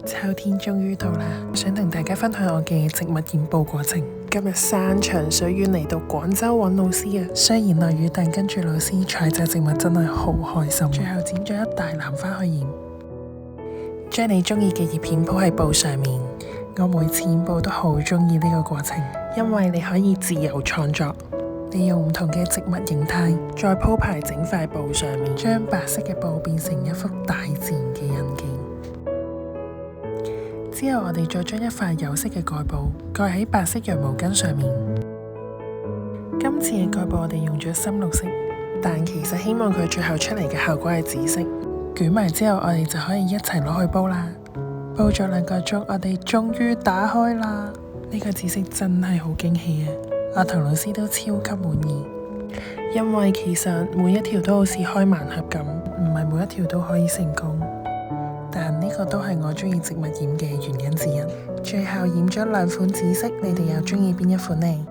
秋天終於到啦，想同大家分享我嘅植物染布過程。今日山長水遠嚟到廣州揾老師啊，雖然落雨，但跟住老師採摘植物真係好開心。最後剪咗一大籃花去染，將你中意嘅葉片鋪喺布上面。我每次染布都好中意呢個過程，因為你可以自由創作。利用唔同嘅植物形態，再鋪排整塊布上面，將白色嘅布變成一幅大自然嘅印記。之後我哋再將一塊有色嘅蓋布蓋喺白色羊毛巾上面。今次嘅蓋布我哋用咗深綠色，但其實希望佢最後出嚟嘅效果係紫色。捲埋之後我哋就可以一齊攞去煲啦。煲咗2個鐘，我哋終於打開啦！呢個紫色真係好驚喜啊！我同老師都超級滿意，因為其實每一條都好似開盲盒咁，唔係每一條都可以成功。但呢個都係我中意植物染嘅原因之一。最後染咗2款紫色，你哋又中意邊一款呢？